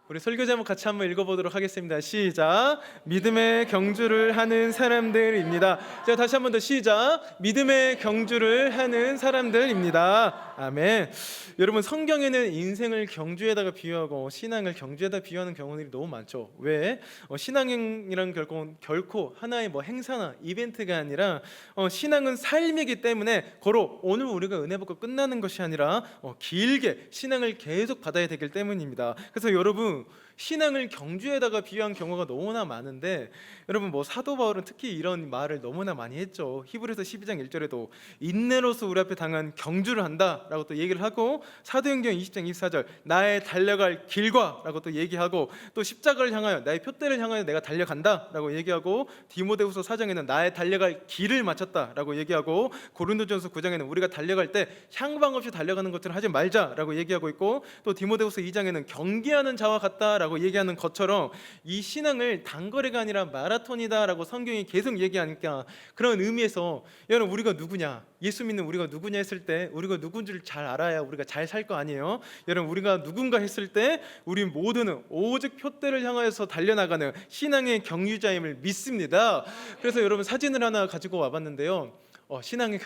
우리 설교 제목 같이 한번 읽어보도록 하겠습니다. 시작. 믿음의 경주를 하는 사람들입니다. 자, 다시 한번 더 시작. 믿음의 경주를 하는 사람들입니다. 아멘. 여러분, 성경에는 인생을 경주에다가 비유하고 신앙을 경주에다 비유하는 경우들이 너무 많죠. 왜? 신앙이란 결코 하나의 행사나 이벤트가 아니라 신앙은 삶이기 때문에 고로 오늘 우리가 은혜 받고 끝나는 것이 아니라 길게 신앙을 계속 받아야 되기 때문입니다. 그래서 여러분, 신앙을 경주에다가 비유한 경우가 너무나 많은데, 여러분 사도 바울은 특히 이런 말을 너무나 많이 했죠. 히브리서 12장 1절에도 인내로서 우리 앞에 당한 경주를 한다라고 또 얘기를 하고, 사도행전 20장 24절 나의 달려갈 길과 라고 또 얘기하고, 또 십자가를 향하여 나의 표대를 향하여 내가 달려간다 라고 얘기하고, 디모데후서 4장에는 나의 달려갈 길을 마쳤다 라고 얘기하고, 고린도전서 9장에는 우리가 달려갈 때 향방 없이 달려가는 것처럼 하지 말자 라고 얘기하고 있고, 또 디모데후서 2장에는 경기하는 자와 같다 라고 얘기하는 것처럼 이 신앙을 단거리가 아니라 마라톤이다 라고 성경이 계속 얘기하니까, 그런 의미에서 여러분, 우리가 누구냐, 예수 믿는 우리가 누구냐 했을 때 우리가 누군지를 잘 알아야 우리가 잘 살 거 아니에요. 여러분, 우리가 누군가 했을 때 우리 모두는 오직 표대를 향하여서 달려나가는 신앙의 경유자임을 믿습니다. 그래서 여러분, 사진을 하나 가지고 와봤는데요. 신앙의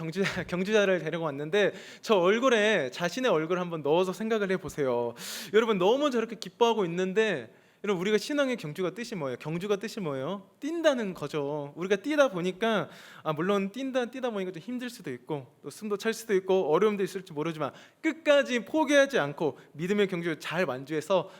경주자를 데리고 왔는데, 저 얼굴에 자신의 얼굴을 한번 넣어서 생각을 해보세요. 여러분, 너무 저렇게 기뻐하고 있는데, 여러분, 우리가 신앙의 경주가 뜻이 뭐예요? 경주가 뜻이 뭐예요? 뛴다는 거죠. 우리가 뛰다 보니까 물론 뛰다 보니까 좀 힘들 수도 있고, 또 숨도 찰 수도 있고, 어려움도 있을지 모르지만 끝까지 포기하지 않고 믿음의 경주를 잘 완주해서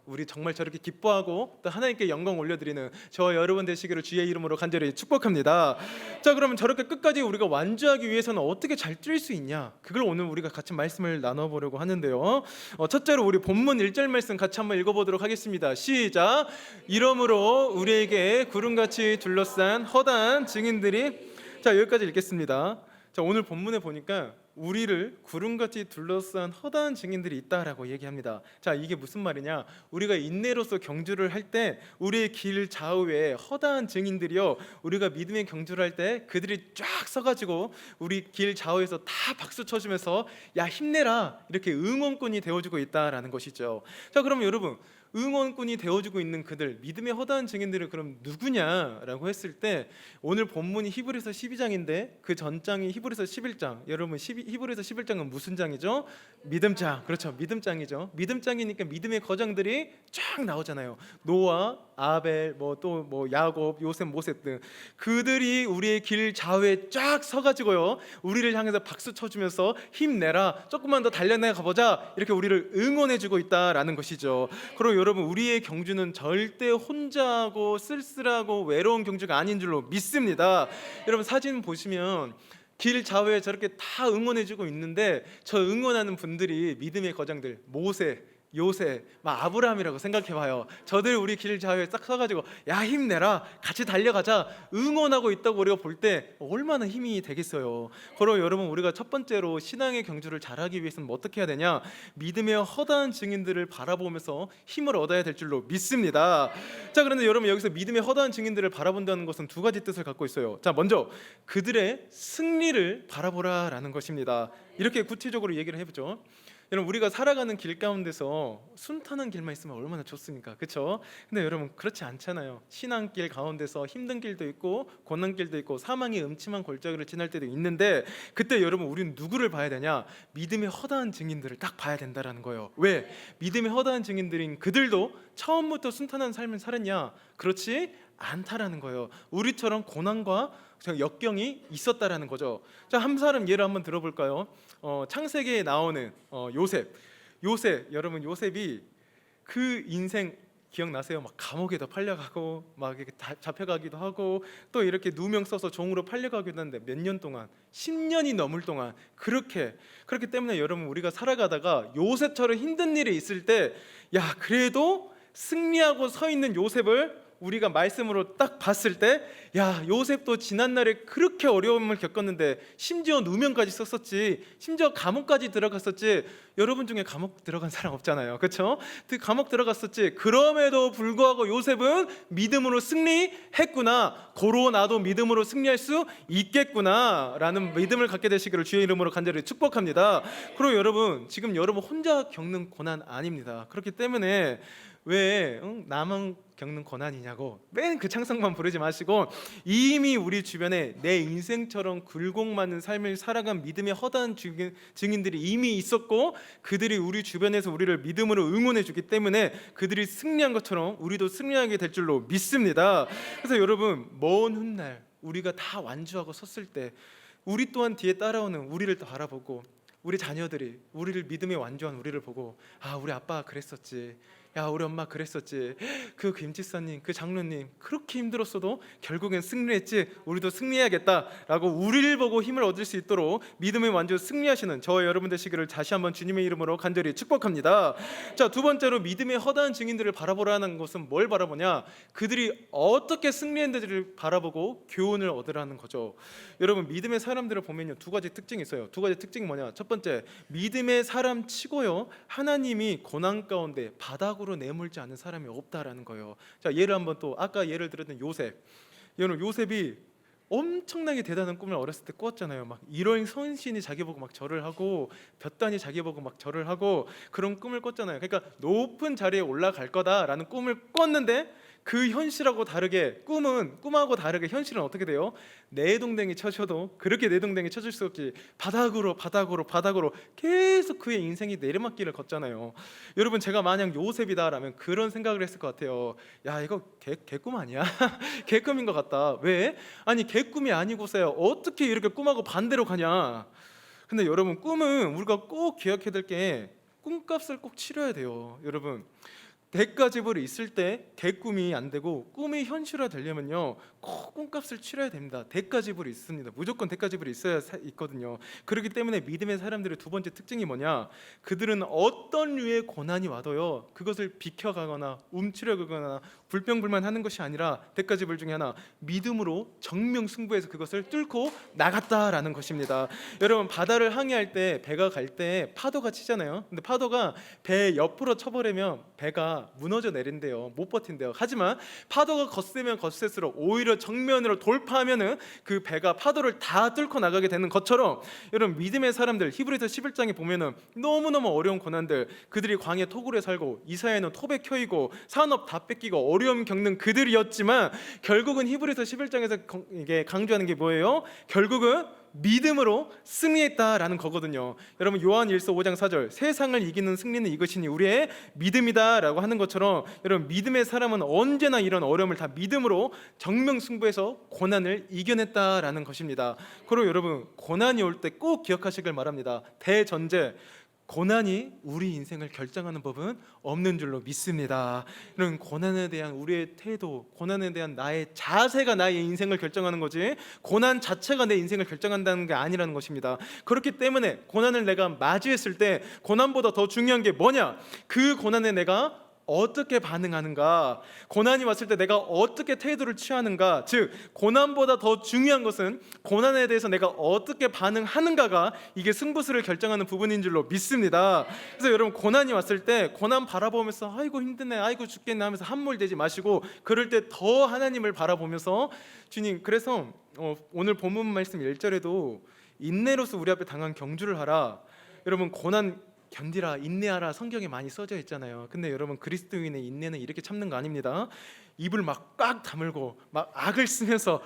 우리 정말 저렇게 기뻐하고 또 하나님께 영광 올려드리는 저와 여러분 되시기를 주의 이름으로 간절히 축복합니다. 자, 그러면 저렇게 끝까지 우리가 완주하기 위해서는 어떻게 잘 뛸 수 있냐? 그걸 오늘 우리가 같이 말씀을 나눠보려고 하는데요. 첫째로 우리 본문 1절 말씀 같이 한번 읽어보도록 하겠습니다. 시작. 이러므로 우리에게 구름같이 둘러싼 허다한 증인들이, 자, 여기까지 읽겠습니다. 자, 오늘 본문에 보니까 우리를 구름같이 둘러싼 허다한 증인들이 있다라고 얘기합니다. 자, 이게 무슨 말이냐? 우리가 인내로서 경주를 할 때 우리의 길 좌우에 허다한 증인들이요, 우리가 믿음의 경주를 할 때 그들이 쫙 서가지고 우리 길 좌우에서 다 박수 쳐주면서 야, 힘내라, 이렇게 응원꾼이 되어주고 있다라는 것이죠. 자, 그럼 여러분, 응원꾼이 되어주고 있는 그들, 믿음의 허다한 증인들은 그럼 누구냐라고 했을 때, 오늘 본문이 히브리서 12장인데 그 전장이 히브리서 11장. 여러분, 히브리서 11장은 무슨 장이죠? 믿음장. 그렇죠, 믿음장이죠. 믿음장이니까 믿음의 거장들이 쫙 나오잖아요. 노아, 아벨, 야곱, 요셉, 모세 등 그들이 우리의 길 좌우에 쫙 서가지고요, 우리를 향해서 박수 쳐주면서 힘내라, 조금만 더 달려내가 보자, 이렇게 우리를 응원해주고 있다라는 것이죠. 그리고 여러분, 우리의 경주는 절대 혼자하고 쓸쓸하고 외로운 경주가 아닌 줄로 믿습니다. 여러분, 사진 보시면 길 좌우에 저렇게 다 응원해주고 있는데, 저 응원하는 분들이 믿음의 거장들, 모세, 요셉, 아브라함이라고 생각해봐요. 저들 우리 길 좌우에 싹 서가지고 야, 힘내라, 같이 달려가자, 응원하고 있다고 우리가 볼 때 얼마나 힘이 되겠어요. 그럼 여러분, 우리가 첫 번째로 신앙의 경주를 잘하기 위해서는 어떻게 해야 되냐? 믿음의 허다한 증인들을 바라보면서 힘을 얻어야 될 줄로 믿습니다. 자, 그런데 여러분, 여기서 믿음의 허다한 증인들을 바라본다는 것은 두 가지 뜻을 갖고 있어요. 자, 먼저 그들의 승리를 바라보라라는 것입니다. 이렇게 구체적으로 얘기를 해보죠. 여러분, 우리가 살아가는 길 가운데서 순탄한 길만 있으면 얼마나 좋습니까? 그렇죠? 근데 여러분, 그렇지 않잖아요. 신앙길 가운데서 힘든 길도 있고 고난길도 있고 사망의 음침한 골짜기를 지날 때도 있는데, 그때 여러분, 우리는 누구를 봐야 되냐? 믿음의 허다한 증인들을 딱 봐야 된다라는 거예요. 왜? 믿음의 허다한 증인들인 그들도 처음부터 순탄한 삶을 살았냐? 그렇지 않다라는 거예요. 우리처럼 고난과 역경이 있었다라는 거죠. 자, 한 사람 예를 한번 들어볼까요? 창세기에 나오는 요셉. 여러분, 요셉이 그 인생 기억나세요? 감옥에도 팔려가고 이렇게 잡혀가기도 하고, 또 이렇게 누명 써서 종으로 팔려가기도 하는데 몇 년 동안, 10년이 넘을 동안 그렇기 때문에 여러분, 우리가 살아가다가 요셉처럼 힘든 일이 있을 때, 야, 그래도 승리하고 서 있는 요셉을 우리가 말씀으로 딱 봤을 때, 야, 요셉도 지난날에 그렇게 어려움을 겪었는데 심지어 누명까지 썼었지, 심지어 감옥까지 들어갔었지. 여러분 중에 감옥 들어간 사람 없잖아요, 그렇죠? 감옥 들어갔었지. 그럼에도 불구하고 요셉은 믿음으로 승리했구나, 고로 나도 믿음으로 승리할 수 있겠구나 라는 믿음을 갖게 되시기를 주의 이름으로 간절히 축복합니다. 그리고 여러분, 지금 여러분 혼자 겪는 고난 아닙니다. 그렇기 때문에 왜 나만 겪는 고난이냐고 맨 그 창성만 부르지 마시고 이미 우리 주변에 내 인생처럼 굴곡 많은 삶을 살아간 믿음의 허다한 증인들이 이미 있었고 그들이 우리 주변에서 우리를 믿음으로 응원해 주기 때문에 그들이 승리한 것처럼 우리도 승리하게 될 줄로 믿습니다. 그래서 여러분, 먼 훗날 우리가 다 완주하고 섰을 때 우리 또한 뒤에 따라오는 우리를 바라보고 우리 자녀들이 우리를 믿음에 완주한 우리를 보고 아, 우리 아빠가 그랬었지, 야, 우리 엄마 그랬었지, 그 김집사님, 그 장로님 그렇게 힘들었어도 결국엔 승리했지, 우리도 승리해야겠다라고 우리를 보고 힘을 얻을 수 있도록 믿음의 완주 승리하시는 저와 여러분 되시기를 다시 한번 주님의 이름으로 간절히 축복합니다. 자, 두 번째로 믿음의 허다한 증인들을 바라보라는 것은 뭘 바라보냐, 그들이 어떻게 승리했는지를 바라보고 교훈을 얻으라는 거죠. 여러분, 믿음의 사람들을 보면요, 두 가지 특징이 있어요. 두 가지 특징이 뭐냐, 첫 번째, 믿음의 사람 치고요 하나님이 고난 가운데 바닥으로 내몰지 않는 사람이 없다라는 거예요. 자, 예를 한번 또 아까 예를 들었던 요셉. 여러분, 요셉이 엄청나게 대단한 꿈을 어렸을 때 꿨잖아요. 막 이런 선신이 자기 보고 막 절을 하고 볕단이 자기 보고 막 절을 하고 그런 꿈을 꿨잖아요. 그러니까 높은 자리에 올라갈 거다라는 꿈을 꿨는데 그 현실하고 다르게 꿈하고 다르게 현실은 어떻게 돼요? 내동댕이 쳐셔도 그렇게 내동댕이 쳐줄 수 없지, 바닥으로 계속 그의 인생이 내리막길을 걷잖아요. 여러분, 제가 만약 요셉이다라면 그런 생각을 했을 것 같아요. 야, 이거 개꿈 아니야? 개꿈인 것 같다. 왜? 아니, 개꿈이 아니고서야 어떻게 이렇게 꿈하고 반대로 가냐. 근데 여러분, 꿈은 우리가 꼭 기억해야 될 게 꿈값을 꼭 치러야 돼요. 여러분, 대가지불이 있을 때 개꿈이 안 되고 꿈이 현실화 되려면요 꼭 꿈값을 치러야 됩니다. 대가지불이 있습니다. 무조건 대가지불이 있거든요. 그렇기 때문에 믿음의 사람들의 두 번째 특징이 뭐냐, 그들은 어떤 류의 고난이 와도요 그것을 비켜가거나 움츠려가거나 불평불만하는 것이 아니라 대가지불 중에 하나, 믿음으로 정명승부해서 그것을 뚫고 나갔다라는 것입니다. 여러분, 바다를 항해할 때 배가 갈 때 파도가 치잖아요. 근데 파도가 배 옆으로 쳐버리면 배가 무너져 내린대요. 못 버틴대요. 하지만 파도가 거세면 거셀수록 오히려 정면으로 돌파하면은 그 배가 파도를 다 뚫고 나가게 되는 것처럼, 여러분, 믿음의 사람들 히브리서 11장에 보면은 너무너무 어려운 고난들, 그들이 광야 토굴에 살고 이사야는 톱에 켜이고 산업 다 뺏기고 어려움 겪는 그들이었지만 결국은 히브리서 11장에서 이게 강조하는 게 뭐예요? 결국은 믿음으로 승리했다라는 거거든요. 여러분, 요한일서 5장 4절, 세상을 이기는 승리는 이것이니 우리의 믿음이다라고 하는 것처럼, 여러분, 믿음의 사람은 언제나 이런 어려움을 다 믿음으로 정명승부해서 고난을 이겨냈다라는 것입니다. 그리고 여러분, 고난이 올 때 꼭 기억하시길 바랍니다. 대전제, 고난이 우리 인생을 결정하는 법은 없는 줄로 믿습니다. 이런 고난에 대한 우리의 태도, 고난에 대한 나의 자세가 나의 인생을 결정하는 거지 고난 자체가 내 인생을 결정한다는 게 아니라는 것입니다. 그렇기 때문에 고난을 내가 맞이했을 때 고난보다 더 중요한 게 뭐냐, 그 고난에 내가 어떻게 반응하는가, 고난이 왔을 때 내가 어떻게 태도를 취하는가, 즉 고난보다 더 중요한 것은 고난에 대해서 내가 어떻게 반응하는가가 이게 승부수를 결정하는 부분인 줄로 믿습니다. 그래서 여러분, 고난이 왔을 때 고난 바라보면서 아이고 힘드네, 아이고 죽겠네 하면서 함몰되지 마시고, 그럴 때 더 하나님을 바라보면서 주님, 그래서 오늘 본문 말씀 1절에도 인내로서 우리 앞에 당한 경주를 하라. 여러분, 고난 견디라, 인내하라 성경에 많이 써져 있잖아요. 근데 여러분, 그리스도인의 인내는 이렇게 참는 거 아닙니다. 입을 막 꽉 다물고 막 악을 쓰면서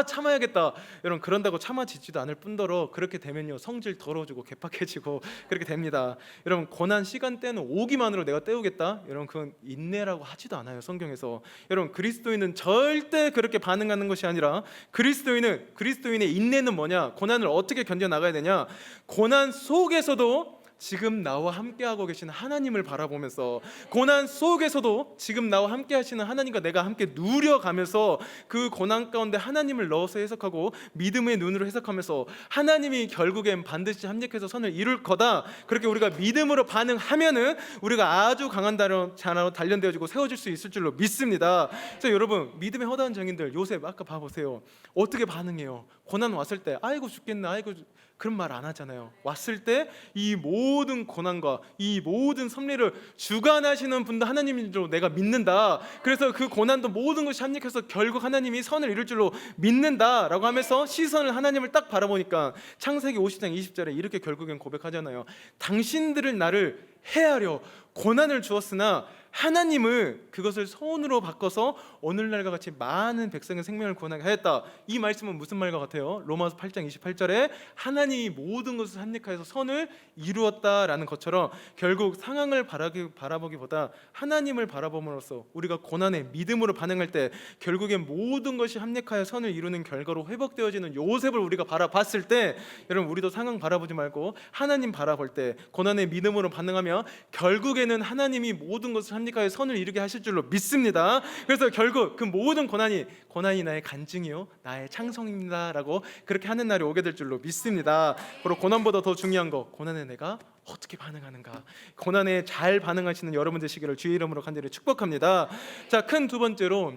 참아야겠다, 여러분, 그런다고 참아지지도 않을 뿐더러 그렇게 되면요 성질 더러워지고 개팍해지고 그렇게 됩니다. 여러분, 고난 시간대는 오기만으로 내가 때우겠다, 여러분, 그건 인내라고 하지도 않아요 성경에서. 여러분, 그리스도인은 절대 그렇게 반응하는 것이 아니라, 그리스도인의 인내는 뭐냐, 고난을 어떻게 견뎌 나가야 되냐, 고난 속에서도 지금 나와 함께하고 계시는 하나님을 바라보면서, 고난 속에서도 지금 나와 함께 하시는 하나님과 내가 함께 누려가면서 그 고난 가운데 하나님을 넣어서 해석하고 믿음의 눈으로 해석하면서 하나님이 결국엔 반드시 합력해서 선을 이룰 거다, 그렇게 우리가 믿음으로 반응하면은 우리가 아주 강한 자로 단련되어지고 세워질 수 있을 줄로 믿습니다. 그래서 여러분, 믿음의 허다한 정인들, 요셉 아까 봐보세요. 어떻게 반응해요? 고난 왔을 때 아이고 죽겠네, 아이고, 그런 말 안 하잖아요. 왔을 때 이 모든 고난과 이 모든 섭리를 주관하시는 분도 하나님인 줄 내가 믿는다, 그래서 그 고난도 모든 것이 합력해서 결국 하나님이 선을 이룰 줄로 믿는다라고 하면서 시선을 하나님을 딱 바라보니까 창세기 50장 20절에 이렇게 결국엔 고백하잖아요. 당신들을 나를 해하려 고난을 주었으나 하나님은 그것을 선으로 바꿔서 오늘날과 같이 많은 백성의 생명을 구원하게 하였다. 이 말씀은 무슨 말과 같아요? 로마서 8장 28절에 하나님이 모든 것을 합력하여서 선을 이루었다라는 것처럼 결국 상황을 바라보기보다 하나님을 바라봄으로써 우리가 고난에 믿음으로 반응할 때 결국엔 모든 것이 합력하여 선을 이루는 결과로 회복되어지는 요셉을 우리가 바라봤을 때, 여러분 우리도 상황 바라보지 말고 하나님 바라볼 때 고난에 믿음으로 반응하며 결국에는 하나님이 모든 것을 합력하여 선을 이루게 하실 줄로 믿습니다. 그래서 결국 그 모든 고난이 나의 간증이요 나의 창성입니다라고 그렇게 하는 날이 오게 될 줄로 믿습니다. 그리고 고난보다 더 중요한 거, 고난에 내가 어떻게 반응하는가. 고난에 잘 반응하시는 여러분 되시기를 주의 이름으로 간절히 축복합니다. 자, 큰 두 번째로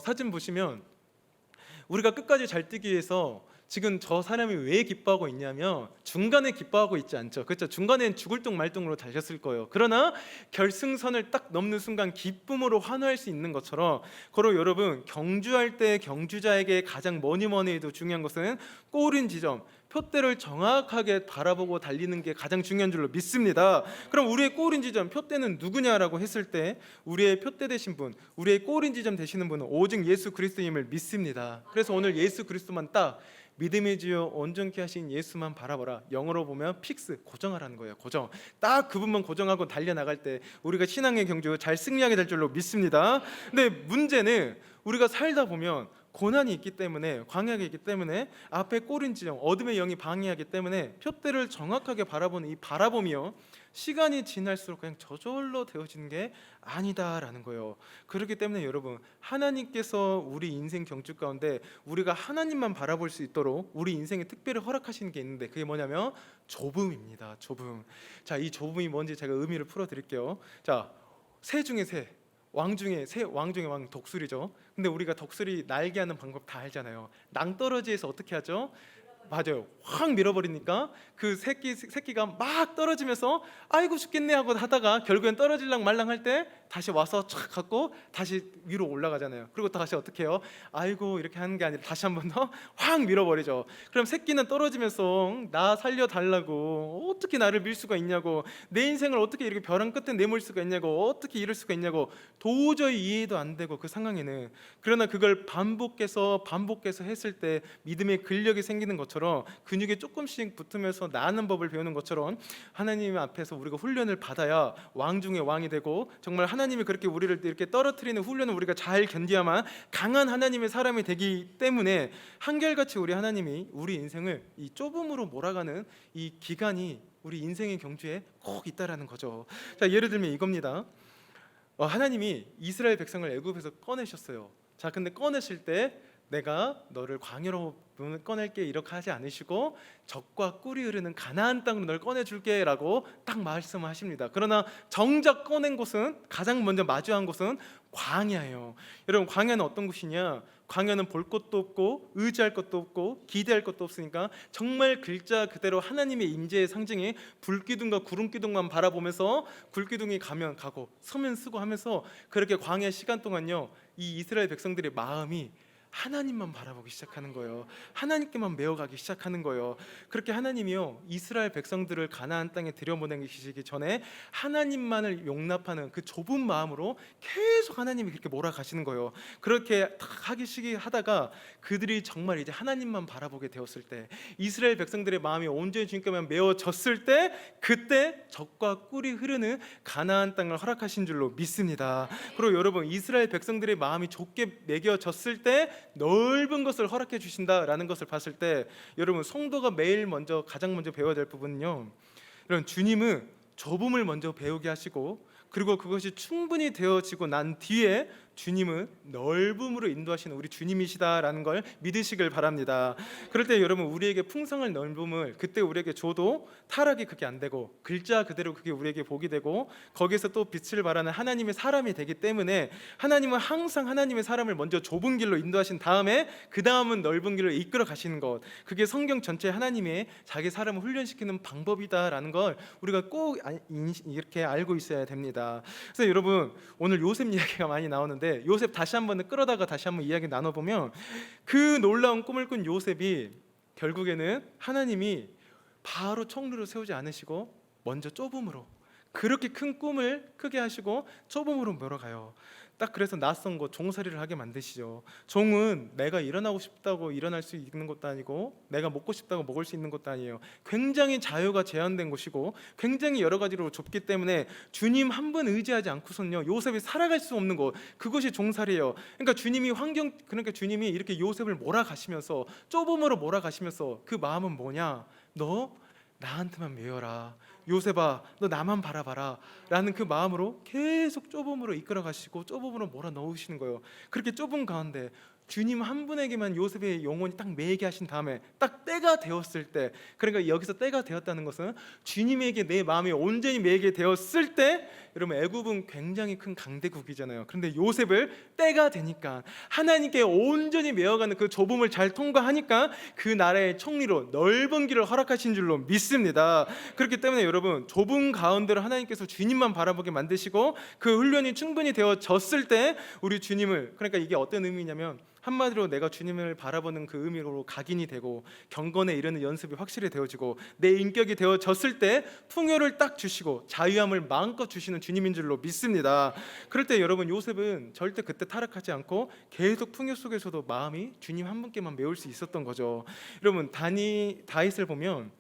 사진 보시면 우리가 끝까지 잘 뛰기 위해서 지금 저 사람이 왜 기뻐하고 있냐면 중간에 기뻐하고 있지 않죠. 그렇죠? 중간엔 죽을 둥 말 둥으로 달렸을 거예요. 그러나 결승선을 딱 넘는 순간 기쁨으로 환호할 수 있는 것처럼, 그리고 여러분 경주할 때 경주자에게 가장 뭐니 해도 중요한 것은 꼬린 지점, 표대를 정확하게 바라보고 달리는 게 가장 중요한 줄로 믿습니다. 그럼 우리의 꼬린 지점, 표대는 누구냐라고 했을 때 우리의 표대 되신 분, 우리의 꼬린 지점 되시는 분은 오직 예수 그리스도임을 믿습니다. 그래서 오늘 예수 그리스도만 딱 믿음의 주요 온전케 하신 예수만 바라보라. 영어로 보면 픽스, 고정하라는 거예요. 고정. 딱 그분만 고정하고 달려나갈 때 우리가 신앙의 경주 잘 승리하게 될 줄로 믿습니다. 근데 문제는 우리가 살다 보면 고난이 있기 때문에, 광야가 있기 때문에, 앞에 꼬린 지점, 어둠의 영이 방해하기 때문에 표대를 정확하게 바라보는 이 바라봄이요 시간이 지날수록 그냥 저절로 되어지는 게 아니다라는 거예요. 그렇기 때문에 여러분, 하나님께서 우리 인생 경주 가운데 우리가 하나님만 바라볼 수 있도록 우리 인생에 특별히 허락하시는 게 있는데, 그게 뭐냐면 좁음입니다. 좁음. 자, 이 좁음이 뭔지 제가 의미를 풀어드릴게요. 자, 새 중에 새, 왕 중에 왕 독수리죠. 근데 우리가 독수리 날개하는 방법 다 알잖아요. 낭떠러지에서 어떻게 하죠? 맞아요. 확 밀어버리니까 그 새끼가 막 떨어지면서 아이고 죽겠네 하고 하다가 결국엔 떨어질랑 말랑 할 때 다시 와서 촥 갖고 다시 위로 올라가잖아요. 그리고 다시 어떻게 해요? 아이고 이렇게 하는 게 아니라 다시 한 번 더 확 밀어버리죠. 그럼 새끼는 떨어지면서 나 살려달라고, 어떻게 나를 밀 수가 있냐고, 내 인생을 어떻게 이렇게 벼랑 끝에 내몰 수가 있냐고, 어떻게 이럴 수가 있냐고, 도저히 이해도 안 되고 그 상황에는. 그러나 그걸 반복해서 했을 때 믿음의 근력이 생기는 것처럼, 근육에 조금씩 붙으면서 나는 법을 배우는 것처럼 하나님 앞에서 우리가 훈련을 받아야 왕 중에 왕이 되고, 정말 하나님이 그렇게 우리를 이렇게 떨어뜨리는 훈련을 우리가 잘 견디야만 강한 하나님의 사람이 되기 때문에, 한결같이 우리 하나님이 우리 인생을 이 좁음으로 몰아가는 이 기간이 우리 인생의 경주에 꼭 있다라는 거죠. 자, 예를 들면 이겁니다. 하나님이 이스라엘 백성을 애굽에서 꺼내셨어요. 자, 근데 꺼내실 때 내가 너를 광야로 꺼낼게 이렇게 하지 않으시고 젖과 꿀이 흐르는 가나안 땅으로 널 꺼내줄게 라고 딱 말씀하십니다. 그러나 정작 꺼낸 곳은, 가장 먼저 마주한 곳은 광야예요. 여러분, 광야는 어떤 곳이냐? 광야는 볼 것도 없고 의지할 것도 없고 기대할 것도 없으니까 정말 글자 그대로 하나님의 임재의 상징이 불기둥과 구름기둥만 바라보면서 불기둥이 가면 가고 서면 쓰고 하면서 그렇게 광야 시간 동안요, 이 이스라엘 백성들의 마음이 하나님만 바라보기 시작하는 거예요. 하나님께만 메어가기 시작하는 거예요. 그렇게 하나님이요 이스라엘 백성들을 가나안 땅에 들여보내시기 전에 하나님만을 용납하는 그 좁은 마음으로 계속 하나님이 그렇게 몰아가시는 거예요. 그렇게 하기 시작하다가 그들이 정말 이제 하나님만 바라보게 되었을 때, 이스라엘 백성들의 마음이 온전히 주님께만 메어졌을 때, 그때 젖과 꿀이 흐르는 가나안 땅을 허락하신 줄로 믿습니다. 그리고 여러분, 이스라엘 백성들의 마음이 좁게 매겨졌을 때 넓은 것을 허락해 주신다라는 것을 봤을 때, 여러분 성도가 매일 가장 먼저 배워야 될 부분은요, 여러분 주님은 좁음을 먼저 배우게 하시고, 그리고 그것이 충분히 되어지고 난 뒤에 주님은 넓음으로 인도하시는 우리 주님이시다라는 걸 믿으시길 바랍니다. 그럴 때 여러분, 우리에게 풍성한 넓음을 그때 우리에게 줘도 타락이 그게 안 되고 글자 그대로 그게 우리에게 복이 되고, 거기서 또 빛을 발하는 하나님의 사람이 되기 때문에, 하나님은 항상 하나님의 사람을 먼저 좁은 길로 인도하신 다음에 그 다음은 넓은 길로 이끌어 가시는 것, 그게 성경 전체 하나님의 자기 사람을 훈련시키는 방법이다라는 걸 우리가 꼭 이렇게 알고 있어야 됩니다. 그래서 여러분, 오늘 요셉 이야기가 많이 나오는데, 요셉 다시 한번 끌어다가 다시 한번 이야기 나눠보면, 그 놀라운 꿈을 꾼 요셉이 결국에는 하나님이 바로 총리로 세우지 않으시고 먼저 좁음으로, 그렇게 큰 꿈을 크게 하시고 좁음으로 몰아가요. 딱 그래서 낯선 곳 종살이를 하게 만드시죠. 종은 내가 일어나고 싶다고 일어날 수 있는 것도 아니고 내가 먹고 싶다고 먹을 수 있는 것도 아니에요. 굉장히 자유가 제한된 곳이고 굉장히 여러 가지로 좁기 때문에 주님 한 분 의지하지 않고선요 요셉이 살아갈 수 없는 곳, 그것이 종살이에요. 그러니까 주님이 이렇게 요셉을 몰아가시면서 좁음으로 몰아가시면서 그 마음은 뭐냐? 너 나한테만 매여라. 요셉아, 너 나만 바라봐라 라는 그 마음으로 계속 좁음으로 이끌어 가시고 좁음으로 몰아 넣으시는 거예요. 그렇게 좁은 가운데 주님 한 분에게만 요셉의 영혼이 딱 매이게 하신 다음에 딱 때가 되었을 때, 그러니까 여기서 때가 되었다는 것은 주님에게 내 마음이 온전히 매이게 되었을 때, 여러분 애굽은 굉장히 큰 강대국이잖아요. 그런데 요셉을 때가 되니까 하나님께 온전히 매어가는 그 좁음을 잘 통과하니까 그 나라의 총리로 넓은 길을 허락하신 줄로 믿습니다. 그렇기 때문에 여러분 좁은 가운데로 하나님께서 주님만 바라보게 만드시고 그 훈련이 충분히 되어졌을 때 우리 주님을, 그러니까 이게 어떤 의미냐면 한마디로 내가 주님을 바라보는 그 의미로 각인이 되고 경건에 이르는 연습이 확실히 되어지고 내 인격이 되어졌을 때 풍요를 딱 주시고 자유함을 마음껏 주시는 주님인 줄로 믿습니다. 그럴 때 여러분 요셉은 절대 그때 타락하지 않고 계속 풍요 속에서도 마음이 주님 한 분께만 메울 수 있었던 거죠. 여러분 다윗을 보면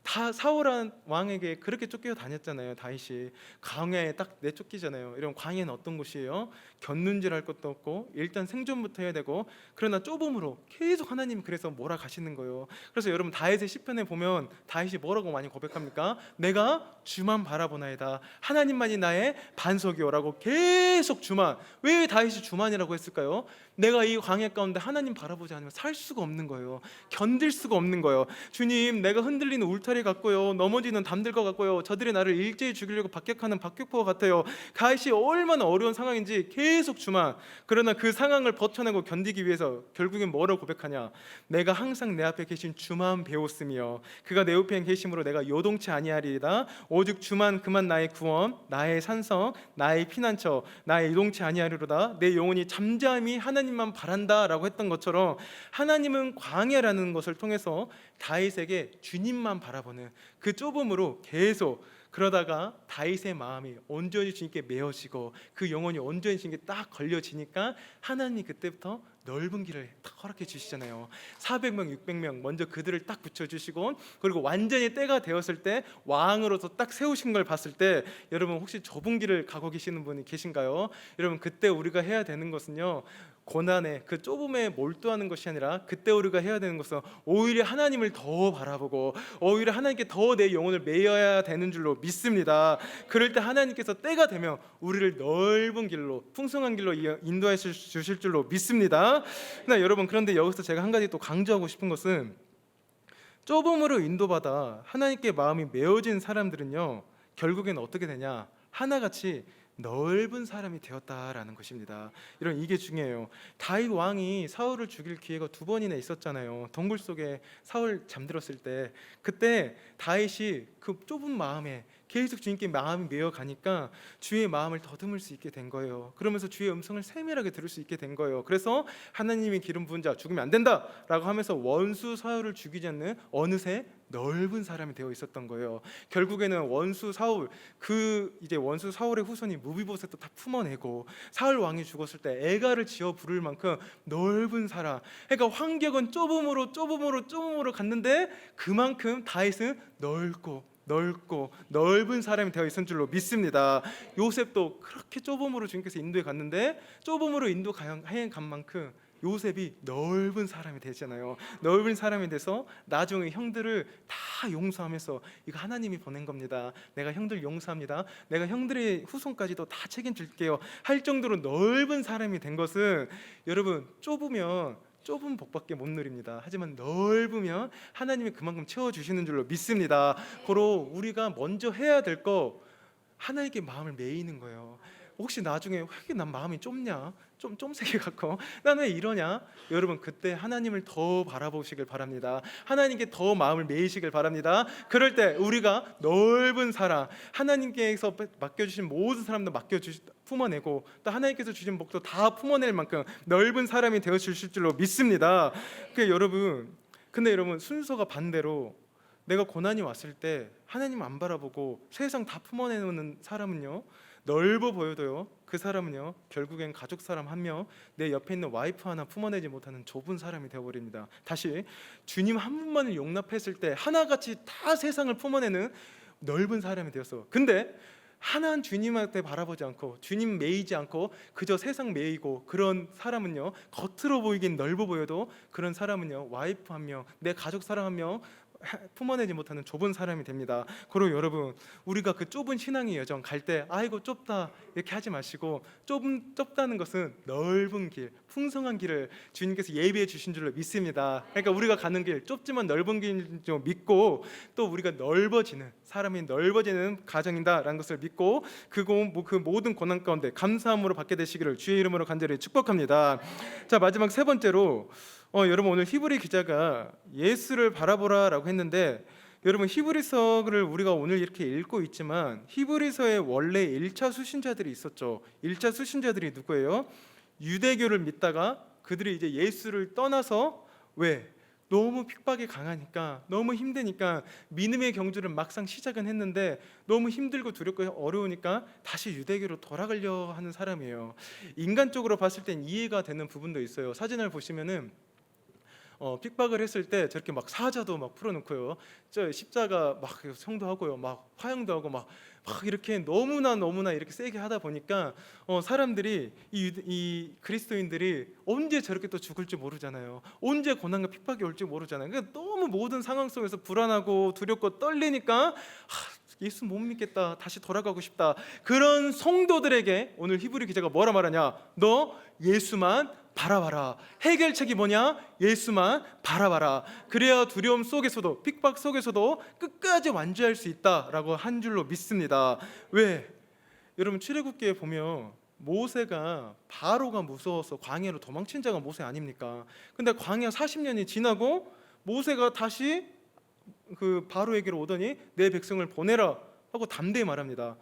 다 사울 왕에게 그렇게 쫓겨 다녔잖아요. 다윗이 광야에 딱 내쫓기잖아요. 이런 광야는 어떤 곳이에요? 곁눈질할 것도 없고 일단 생존부터 해야 되고, 그러나 좁음으로 계속 하나님 그래서 몰아가시는 거예요. 그래서 여러분 다윗의 시편에 보면 다윗이 뭐라고 많이 고백합니까? 내가 주만 바라보나이다. 하나님만이 나의 반석이요라고 계속 주만. 왜 다윗이 주만이라고 했을까요? 내가 이 광야 가운데 하나님 바라보지 않으면 살 수가 없는 거예요. 견딜 수가 없는 거예요. 주님, 내가 흔들리는 울타리 같고요, 넘어지는 담들 것 같고요, 저들이 나를 일제히 죽이려고 박격하는 박격포 같아요. 다윗이 얼마나 어려운 상황인지 계속 주만. 그러나 그 상황을 버텨내고 견디기 위해서 결국엔 뭐라고 고백하냐? 내가 항상 내 앞에 계신 주만 배웠으며 그가 내 옆에 계심으로 내가 요동치 아니하리이다. 오직 주만 그만 나의 구원, 나의 산성, 나의 피난처, 나의 요동치 아니하리로다. 내 영혼이 잠잠히 하나님만 바란다라고 했던 것처럼 하나님은 광야라는 것을 통해서 다윗에게 주님만 바라보는 그 좁음으로 계속, 그러다가 다윗의 마음이 온전히 주님께 메어지고 그 영혼이 온전히 주님께 딱 걸려지니까 하나님이 그때부터 넓은 길을 딱 허락해 주시잖아요. 400명, 600명 먼저 그들을 딱 붙여주시고, 그리고 완전히 때가 되었을 때 왕으로서 딱 세우신 걸 봤을 때, 여러분 혹시 좁은 길을 가고 계시는 분이 계신가요? 여러분 그때 우리가 해야 되는 것은요, 고난에 그 좁음에 몰두하는 것이 아니라 그때 우리가 해야 되는 것은 오히려 하나님을 더 바라보고 오히려 하나님께 더 내 영혼을 매여야 되는 줄로 믿습니다. 그럴 때 하나님께서 때가 되면 우리를 넓은 길로, 풍성한 길로 인도해 주실 줄로 믿습니다. 그런데 여기서 제가 한 가지 또 강조하고 싶은 것은, 좁음으로 인도받아 하나님께 마음이 메어진 사람들은요 결국엔 어떻게 되냐? 하나같이 넓은 사람이 되었다라는 것입니다. 이게 중요해요. 다윗 왕이 사울을 죽일 기회가 2번이나 있었잖아요. 동굴 속에 사울 잠들었을 때, 그때 다윗이 그 좁은 마음에 계속 주님께 마음이 메어 가니까 주의 마음을 더듬을 수 있게 된 거예요. 그러면서 주의 음성을 세밀하게 들을 수 있게 된 거예요. 그래서 하나님이 기름 부은 자 죽으면 안 된다라고 하면서 원수 사울을 죽이지 않는 어느새 넓은 사람이 되어 있었던 거예요. 결국에는 원수 사울의 후손이 무비보셋도 다 품어내고, 사울 왕이 죽었을 때 애가를 지어 부를 만큼 넓은 사람. 그러니까 환경은 좁음으로 갔는데 그만큼 다윗은 넓고 넓은 사람이 되어 있은 줄로 믿습니다. 요셉도 그렇게 좁음으로 주님께서 인도해 갔는데 좁음으로 인도해 간 만큼 요셉이 넓은 사람이 되잖아요. 넓은 사람이 돼서 나중에 형들을 다 용서하면서 이거 하나님이 보낸 겁니다. 내가 형들 용서합니다. 내가 형들의 후손까지도 다 책임질게요 할 정도로 넓은 사람이 된 것은, 여러분 좁으면 좁은 복밖에 못 누립니다. 하지만 넓으면 하나님이 그만큼 채워주시는 줄로 믿습니다. 고로 우리가 먼저 해야 될 거, 하나님께 마음을 매이는 거예요. 혹시 나중에 왜 난 마음이 좁냐? 좀 세게 갖고 난 왜 이러냐? 여러분 그때 하나님을 더 바라보시길 바랍니다. 하나님께 더 마음을 매이시길 바랍니다. 그럴 때 우리가 넓은 사랑, 하나님께서 맡겨주신 모든 사람도 품어내고 또 하나님께서 주신 복도 다 품어낼 만큼 넓은 사람이 되어 주실 줄로 믿습니다. 근데 여러분 순서가 반대로 내가 고난이 왔을 때 하나님 안 바라보고 세상 다 품어내는 사람은요, 넓어 보여도요, 그 사람은요 결국엔 가족 사람 한 명, 내 옆에 있는 와이프 하나 품어내지 못하는 좁은 사람이 되어버립니다. 다시, 주님 한 분만을 용납했을 때 하나같이 다 세상을 품어내는 넓은 사람이 되었어. 근데 하나는 주님한테 바라보지 않고 주님 매이지 않고 그저 세상 매이고 그런 사람은요, 겉으로 보이긴 넓어 보여도 그런 사람은요 와이프 한 명, 내 가족 사람 한 명 품어내지 못하는 좁은 사람이 됩니다. 그리고 여러분, 우리가 그 좁은 신앙의 여정 갈 때 아이고 좁다 이렇게 하지 마시고, 좁다는 것은 넓은 길, 풍성한 길을 주님께서 예비해 주신 줄로 믿습니다. 그러니까 우리가 가는 길 좁지만 넓은 길인 줄 믿고, 또 우리가 넓어지는 사람이 넓어지는 가정이다라는 것을 믿고 그 모든 고난 가운데 감사함으로 받게 되시기를 주의 이름으로 간절히 축복합니다. 자, 마지막 세 번째로 여러분, 오늘 히브리 기자가 예수를 바라보라라고 했는데, 여러분 히브리서를 우리가 오늘 이렇게 읽고 있지만 히브리서에 원래 1차 수신자들이 있었죠. 1차 수신자들이 누구예요? 유대교를 믿다가 그들이 이제 예수를 떠나서, 왜? 너무 핍박이 강하니까, 너무 힘드니까 믿음의 경주를 막상 시작은 했는데 너무 힘들고 두렵고 어려우니까 다시 유대교로 돌아가려 하는 사람이에요. 인간적으로 봤을 땐 이해가 되는 부분도 있어요. 사진을 보시면은 핍박을 했을 때 저렇게 막 사자도 막 풀어놓고요, 저 십자가 막 성도하고요, 막 화형도 하고 막 이렇게 너무나 이렇게 세게 하다 보니까 사람들이 이 그리스도인들이 언제 저렇게 또 죽을지 모르잖아요. 언제 고난과 핍박이 올지 모르잖아요. 그러니까 너무 모든 상황 속에서 불안하고 두렵고 떨리니까 예수 못 믿겠다, 다시 돌아가고 싶다. 그런 성도들에게 오늘 히브리 기자가 뭐라 말하냐? 너 예수만 바라봐라. 해결책이 뭐냐? 예수만 바라봐라. 그래야 두려움 속에서도, 핍박 속에서도 끝까지 완주할 수 있다라고 한 줄로 믿습니다. 왜? 여러분, 출애굽기에 보면 모세가 바로가 무서워서 광야로 도망친 자가 모세 아닙니까? 근데 광야 40년이 지나고 모세가 다시 그 바로에게로 오더니 내 백성을 보내라 하고 담대히 말합니다.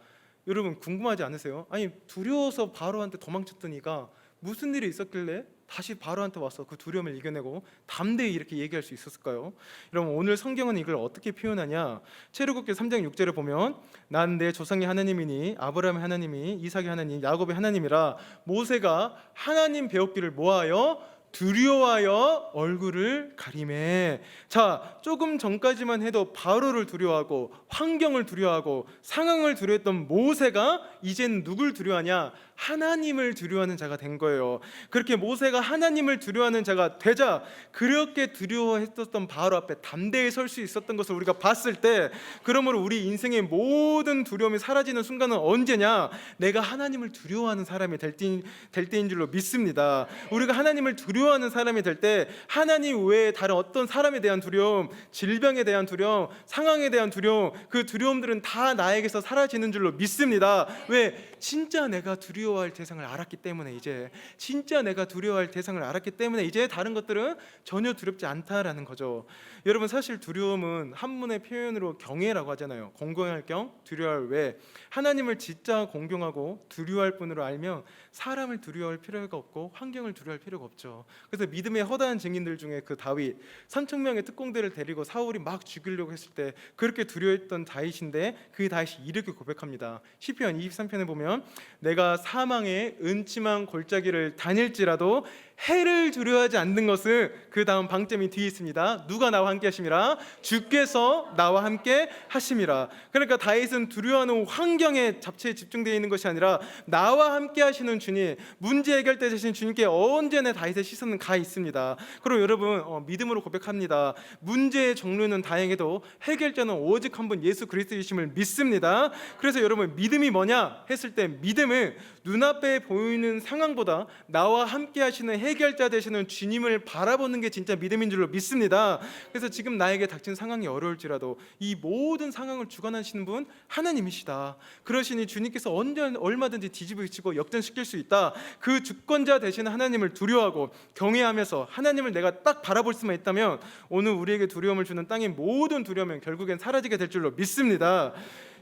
여러분, 궁금하지 않으세요? 아니, 두려워서 바로한테 도망쳤더니가 무슨 일이 있었길래 다시 바로한테 와서 그 두려움을 이겨내고 담대히 이렇게 얘기할 수 있었을까요? 여러분, 오늘 성경은 이걸 어떻게 표현하냐? 출애굽기 3장 6절에 보면 난 내 조상의 하나님이니 아브라함의 하나님이 이삭의 하나님 야곱의 하나님이라. 모세가 하나님 배웠기를 뭐하여? 두려워하여 얼굴을 가리매. 자, 조금 전까지만 해도 바로를 두려워하고 환경을 두려워하고 상황을 두려워했던 모세가 이젠 누굴 두려워하냐? 하나님을 두려워하는 자가 된 거예요. 그렇게 모세가 하나님을 두려워하는 자가 되자 그렇게 두려워했었던 바로 앞에 담대히 설 수 있었던 것을 우리가 봤을 때, 그러므로 우리 인생의 모든 두려움이 사라지는 순간은 언제냐? 내가 하나님을 두려워하는 사람이 될 때인 줄로 믿습니다. 우리가 하나님을 두려워하는 사람이 될 때 하나님 외에 다른 어떤 사람에 대한 두려움, 질병에 대한 두려움, 상황에 대한 두려움, 그 두려움들은 다 나에게서 사라지는 줄로 믿습니다. 왜? 진짜 내가 두려워할 대상을 알았기 때문에, 이제 진짜 내가 두려워할 대상을 알았기 때문에 이제 다른 것들은 전혀 두렵지 않다라는 거죠. 여러분, 사실 두려움은 한문의 표현으로 경외라고 하잖아요. 공경할 경, 두려워할 왜. 하나님을 진짜 공경하고 두려워할 뿐으로 알면 사람을 두려워할 필요가 없고 환경을 두려워할 필요가 없죠. 그래서 믿음의 허다한 증인들 중에 그 다윗, 3,000명의 특공대를 데리고 사울이 막 죽이려고 했을 때 그렇게 두려워했던 다윗인데, 그 다윗이 이렇게 고백합니다. 시편 23편에 보면 내가 사망의 음침한 골짜기를 다닐지라도 해를 두려워하지 않는 것은, 그 다음 방점이 뒤에 있습니다. 누가 나와 함께 하심이라? 주께서 나와 함께 하심이라. 그러니까 다윗은 두려워하는 환경에 잡채에 집중되어 있는 것이 아니라 나와 함께 하시는 주님, 문제 해결대 되신 주님께 언제나 다윗의 시선은 가 있습니다. 그리고 여러분, 믿음으로 고백합니다. 문제의 종류는 다양해도 해결자는 오직 한 분 예수 그리스도이심을 믿습니다. 그래서 여러분, 믿음이 뭐냐 했을 때, 믿음은 눈앞에 보이는 상황보다 나와 함께 하시는 해결자 되시는 주님을 바라보는 게 진짜 믿음인 줄로 믿습니다. 그래서 지금 나에게 닥친 상황이 어려울지라도 이 모든 상황을 주관하시는 분 하나님이시다. 그러시니 주님께서 언제 얼마든지 뒤집으시고 역전시킬 수 있다. 그 주권자 되시는 하나님을 두려워하고 경외하면서 하나님을 내가 딱 바라볼 수만 있다면 오늘 우리에게 두려움을 주는 땅의 모든 두려움은 결국엔 사라지게 될 줄로 믿습니다.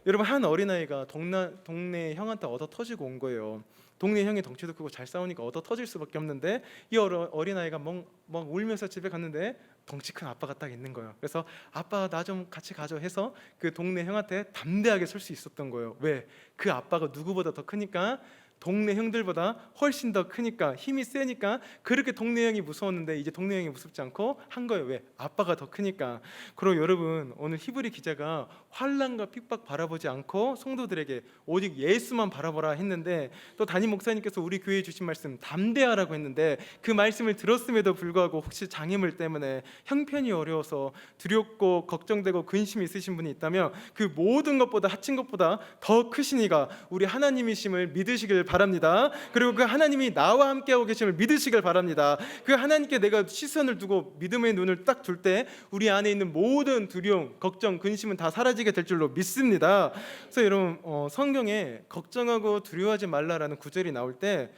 여러분, 한 어린아이가 동네 형한테 얻어 터지고 온 거예요. 동네 형이 덩치도 크고 잘 싸우니까 얻어 터질 수밖에 없는데 이 어린아이가 막 울면서 집에 갔는데 덩치 큰 아빠가 딱 있는 거예요. 그래서 아빠 나 좀 같이 가줘 해서 그 동네 형한테 담대하게 설 수 있었던 거예요. 왜? 그 아빠가 누구보다 더 크니까, 동네 형들보다 훨씬 더 크니까, 힘이 세니까. 그렇게 동네 형이 무서웠는데 이제 동네 형이 무섭지 않고 한 거예요. 왜? 아빠가 더 크니까. 그리고 여러분, 오늘 히브리 기자가 환난과 핍박 바라보지 않고 성도들에게 오직 예수만 바라보라 했는데, 또 담임 목사님께서 우리 교회에 주신 말씀 담대하라고 했는데, 그 말씀을 들었음에도 불구하고 혹시 장애물 때문에 형편이 어려워서 두렵고 걱정되고 근심이 있으신 분이 있다면, 그 모든 것보다 하친 것보다 더 크신 이가 우리 하나님이심을 믿으시길 바랍니다. 그리고 그 하나님이 나와 함께하고 계심을 믿으시길 바랍니다. 그 하나님께 내가 시선을 두고 믿음의 눈을 딱 둘 때 우리 안에 있는 모든 두려움, 걱정, 근심은 다 사라지게 될 줄로 믿습니다. 그래서 여러분, 성경에 걱정하고 두려워하지 말라라는 구절이 나올 때,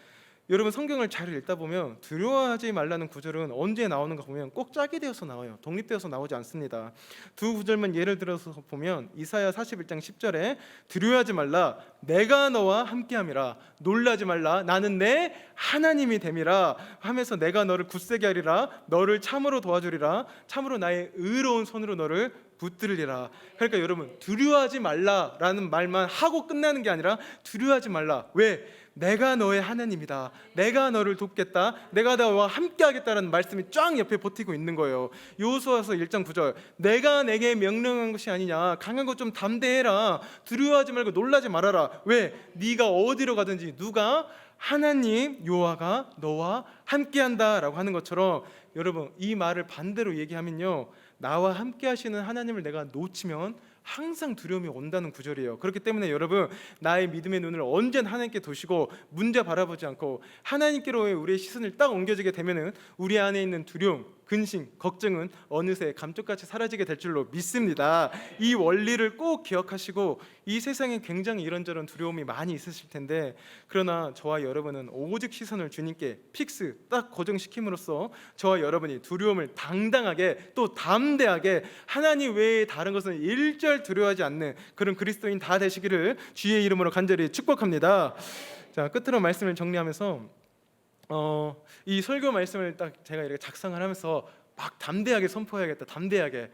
여러분 성경을 잘 읽다 보면 두려워하지 말라는 구절은 언제 나오는가 보면 꼭 짝이 되어서 나와요. 독립되어서 나오지 않습니다. 두 구절만 예를 들어서 보면 이사야 41장 10절에 두려워하지 말라 내가 너와 함께함이라, 놀라지 말라 나는 내 하나님이 됨이라 하면서 내가 너를 굳세게 하리라, 너를 참으로 도와주리라, 참으로 나의 의로운 손으로 너를 붙들리라. 그러니까 여러분, 두려워하지 말라라는 말만 하고 끝나는 게 아니라 두려워하지 말라. 왜? 내가 너의 하나님이다, 내가 너를 돕겠다, 내가 너와 함께 하겠다라는 말씀이 쫙 옆에 버티고 있는 거예요. 여호수아서 1장 9절, 내가 내게 명령한 것이 아니냐, 강한 것 좀 담대해라, 두려워하지 말고 놀라지 말아라. 왜? 네가 어디로 가든지 누가? 하나님 여호와가 너와 함께한다라고 하는 것처럼, 여러분 이 말을 반대로 얘기하면요, 나와 함께 하시는 하나님을 내가 놓치면 항상 두려움이 온다는 구절이에요. 그렇기 때문에 여러분, 나의 믿음의 눈을 언제나 하나님께 두시고 문제 바라보지 않고 하나님께로의 우리의 시선을 딱 옮겨지게 되면은 우리 안에 있는 두려움, 근심, 걱정은 어느새 감쪽같이 사라지게 될 줄로 믿습니다. 이 원리를 꼭 기억하시고, 이 세상에 굉장히 이런저런 두려움이 많이 있으실 텐데, 그러나 저와 여러분은 오직 시선을 주님께 픽스 딱 고정시킴으로써 저와 여러분이 두려움을 당당하게 또 담대하게 하나님 외에 다른 것은 일절 두려워하지 않는 그런 그리스도인 다 되시기를 주의 이름으로 간절히 축복합니다. 자, 끝으로 말씀을 정리하면서 이 설교 말씀을 딱 제가 이렇게 작성을 하면서 막 담대하게 선포해야겠다, 담대하게.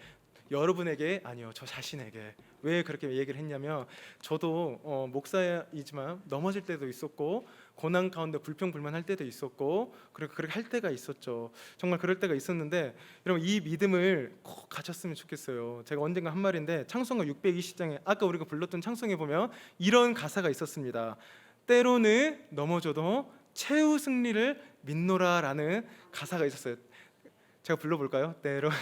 여러분에게 아니요, 저 자신에게. 왜 그렇게 얘기를 했냐면, 저도 목사이지만 넘어질 때도 있었고, 고난 가운데 불평불만할 때도 있었고, 그리고 그렇게 할 때가 있었죠. 정말 그럴 때가 있었는데, 여러분 이 믿음을 꼭 가졌으면 좋겠어요. 제가 언젠가 한 말인데, 창성가 620장에 아까 우리가 불렀던 창성에 보면 이런 가사가 있었습니다. 때로는 넘어져도 최후 승리를 믿노라라는 가사가 있었어요. 제가 불러볼까요? 때로는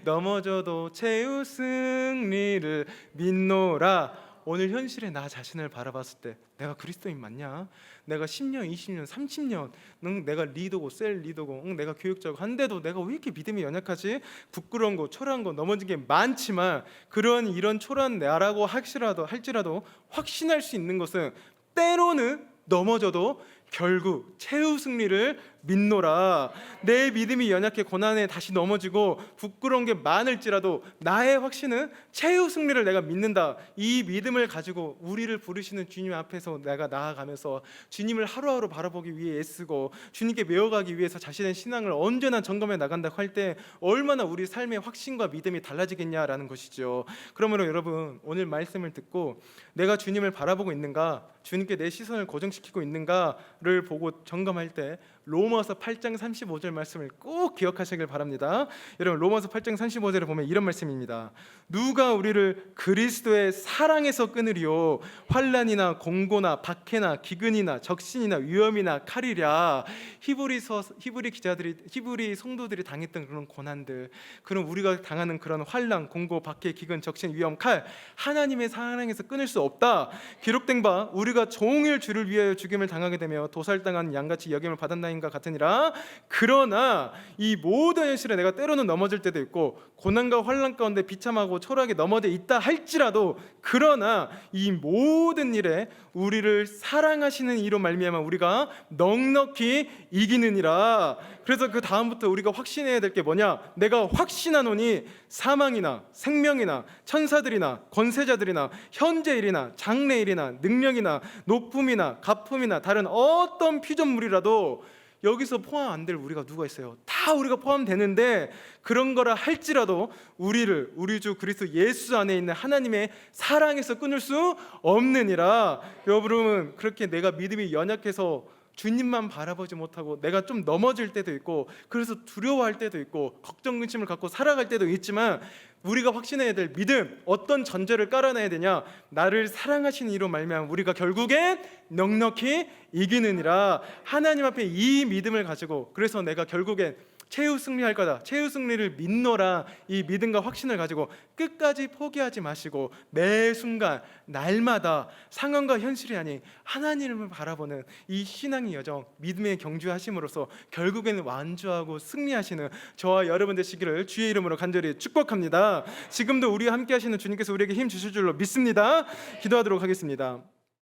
넘어져도 최후 승리를 믿노라. 오늘 현실의 나 자신을 바라봤을 때, 내가 그리스도인 맞냐? 내가 10년, 20년, 30년 내가 리더고 셀 리더고 내가 교육자고 한데도 내가 왜 이렇게 믿음이 연약하지? 부끄러운 거, 초라한 거, 넘어진 게 많지만, 이런 초라한 나라고 할지라도 확신할 수 있는 것은, 때로는 넘어져도 결국 최후 승리를 믿노라. 내 믿음이 연약해 고난에 다시 넘어지고 부끄러운 게 많을지라도 나의 확신은 최후 승리를 내가 믿는다. 이 믿음을 가지고 우리를 부르시는 주님 앞에서 내가 나아가면서 주님을 하루하루 바라보기 위해 애쓰고 주님께 메어가기 위해서 자신의 신앙을 언제나 점검해 나간다고 할 때 얼마나 우리 삶의 확신과 믿음이 달라지겠냐라는 것이죠. 그러므로 여러분, 오늘 말씀을 듣고 내가 주님을 바라보고 있는가, 주님께 내 시선을 고정시키고 있는가를 보고 점검할 때 로마서 8장 35절 말씀을 꼭 기억하시길 바랍니다. 여러분, 로마서 8장 35절에 보면 이런 말씀입니다. 누가 우리를 그리스도의 사랑에서 끊으리요? 환난이나 공고나 박해나 기근이나 적신이나 위험이나 칼이랴. 히브리 성도들이 당했던 그런 고난들, 그런 우리가 당하는 그런 환난, 공고, 박해, 기근, 적신, 위험, 칼, 하나님의 사랑에서 끊을 수 없다. 기록된 바 우리가 종일 주를 위하여 죽임을 당하게 되며 도살당한 양같이 여김을 받았나인가 같으니라. 그러나 이 모든 현실에 내가 때로는 넘어질 때도 있고 고난과 환난 가운데 비참하고 초라하게 넘어져 있다 할지라도, 그러나 이 모든 일에 우리를 사랑하시는 이로 말미암아 우리가 넉넉히 이기느니라. 그래서 그 다음부터 우리가 확신해야 될 게 뭐냐? 내가 확신하노니 사망이나 생명이나 천사들이나 권세자들이나 현재일이나 장래일이나 능력이나 높음이나 가품이나 다른 어떤 피조물이라도 여기서 포함 안 될 우리가 누가 있어요? 다 우리가 포함되는데 그런 거라 할지라도 우리를 우리 주 그리스도 예수 안에 있는 하나님의 사랑에서 끊을 수 없느니라. 여러분, 그렇게 내가 믿음이 연약해서 주님만 바라보지 못하고 내가 좀 넘어질 때도 있고 그래서 두려워할 때도 있고 걱정 근심을 갖고 살아갈 때도 있지만 우리가 확신해야 될 믿음, 어떤 전제를 깔아놔야 되냐? 나를 사랑하시는 이로 말미암아 우리가 결국엔 넉넉히 이기느니라. 하나님 앞에 이 믿음을 가지고 그래서 내가 결국엔 최후 승리할 거다, 최후 승리를 믿노라, 이 믿음과 확신을 가지고 끝까지 포기하지 마시고 매 순간 날마다 상황과 현실이 아닌 하나님을 바라보는 이 신앙의 여정, 믿음의 경주하심으로써 결국에는 완주하고 승리하시는 저와 여러분 되시기를 주의 이름으로 간절히 축복합니다. 지금도 우리와 함께 하시는 주님께서 우리에게 힘 주실 줄로 믿습니다. 기도하도록 하겠습니다.